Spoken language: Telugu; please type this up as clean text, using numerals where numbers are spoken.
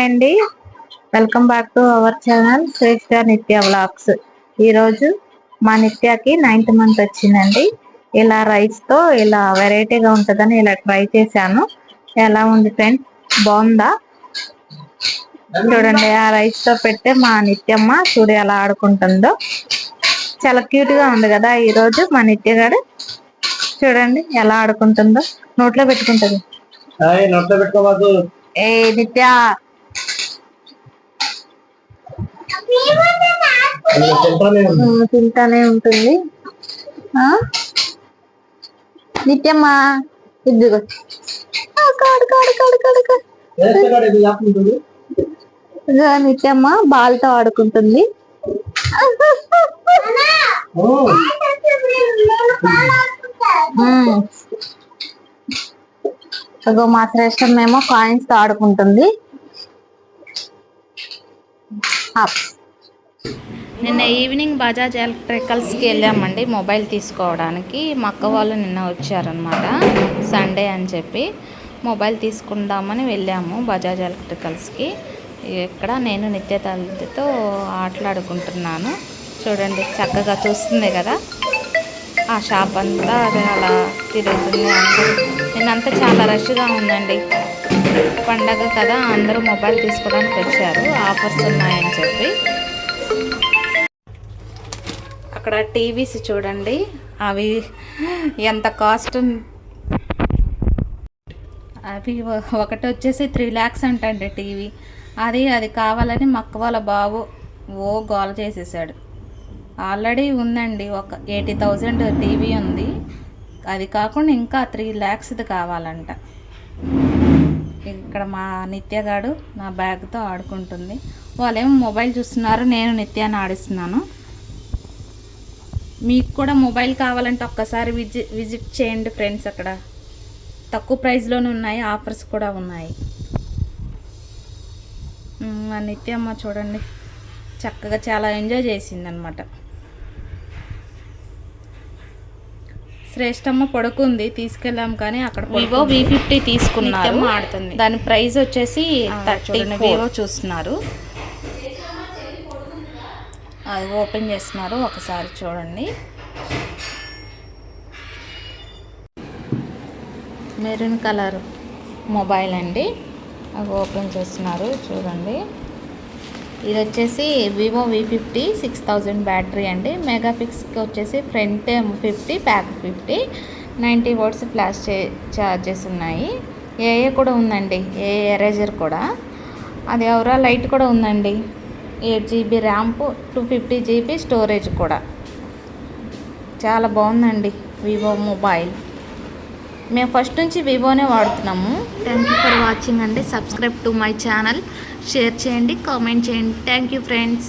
అండి, welcome back to our channel Shreshta Nitya vlogs. ఈరోజు మా నిత్యకి 9th మంత్ వచ్చిందండి. ఇలా రైస్ తో ఇలా వెరైటీగా ఉంటుందని ఇలా ట్రై చేశాను. ఎలా ఉంది ఫ్రెండ్స్, బాగుందా? చూడండి, ఆ రైస్ తో పెడితే మా నిత్యమ్మ చూడు ఎలా ఆడుకుంటుందో. చాలా క్యూట్ గా ఉంది కదా ఈరోజు మా నిత్య గారు. చూడండి ఎలా ఆడుకుంటుందో, నోట్లో పెట్టుకుంటది. ఏ నిత్య తింటానే ఉంటుంది. నిత్యమ్మ ఇదిగో నిత్యమ్మ బాల్తో ఆడుకుంటుంది. మా శ్రేష్టం ఏమో కాయిన్స్ తో ఆడుకుంటుంది. నిన్న ఈవినింగ్ బజాజ్ ఎలక్ట్రికల్స్కి వెళ్ళామండి మొబైల్ తీసుకోవడానికి. మా అక్క వాళ్ళు నిన్న వచ్చారనమాట, సండే అని చెప్పి మొబైల్ తీసుకుందామని వెళ్ళాము బజాజ్ ఎలక్ట్రికల్స్కి. ఇక్కడ నేను నిత్య తల్లితో ఆటలాడుకుంటున్నాను. చూడండి చక్కగా చూస్తుంది కదా, ఆ షాప్ అంతా అలా తిరుగుతుంది. నిన్నంతా చాలా రష్గా ఉందండి, పండగ కదా, అందరూ మొబైల్ తీసుకోవడానికి వచ్చారు, ఆఫర్స్ ఉన్నాయని చెప్పి. అక్కడ టీవీస్ చూడండి, అవి ఎంత కాస్ట్. అవి ఒకటి వచ్చేసి 3 lakhs అంటండి టీవీ. అది కావాలని మా అక్క వాళ్ళ బాబు గోల చేసేసాడు. ఆల్రెడీ ఉందండి, ఒక 80,000 టీవీ ఉంది, అది కాకుండా ఇంకా 3 lakhsది కావాలంట. ఇక్కడ మా నిత్యగాడు నా బ్యాగ్తో ఆడుకుంటుంది. వాళ్ళేమో మొబైల్ చూస్తున్నారు, నేను నిత్యాన్ని ఆడిస్తున్నాను. మీకు కూడా మొబైల్ కావాలంటే ఒక్కసారి విజిట్ చేయండి ఫ్రెండ్స్. అక్కడ తక్కువ ప్రైస్లోనే ఉన్నాయి, ఆఫర్స్ కూడా ఉన్నాయి. మా నిత్యమ్మ చూడండి చక్కగా చాలా ఎంజాయ్ చేసిందనమాట. శ్రేష్టమ్మ పడుకుంది, తీసుకెళ్ళాం కానీ అక్కడ వివో V50 తీసుకున్నాము, ఆడుతుంది. దాని ప్రైస్ వచ్చేసి 30. వివో చూస్తున్నారు, అది ఓపెన్ చేస్తున్నారు, ఒకసారి చూడండి. మెరూన్ కలర్ మొబైల్ అండి, అది ఓపెన్ చేస్తున్నారు చూడండి. ఇది వచ్చేసి వివో V50 6000 బ్యాటరీ అండి. మెగాపిక్స్కి వచ్చేసి front 50, back 50, 90 watts flash charges ఉన్నాయి. ఏఏ కూడా ఉందండి, ఎరేజర్ కూడా. అది ఎవరా లైట్ కూడా ఉందండి. 8 GB ర్యామ్, 250 GB స్టోరేజ్ కూడా. చాలా బాగుందండి వివో మొబైల్. మేము ఫస్ట్ నుంచి వివోనే వాడుతున్నాము. థ్యాంక్ యూ ఫర్ వాచింగ్ అండి. Subscribe to my channel, share చేయండి, కామెంట్ చేయండి. Thank you friends.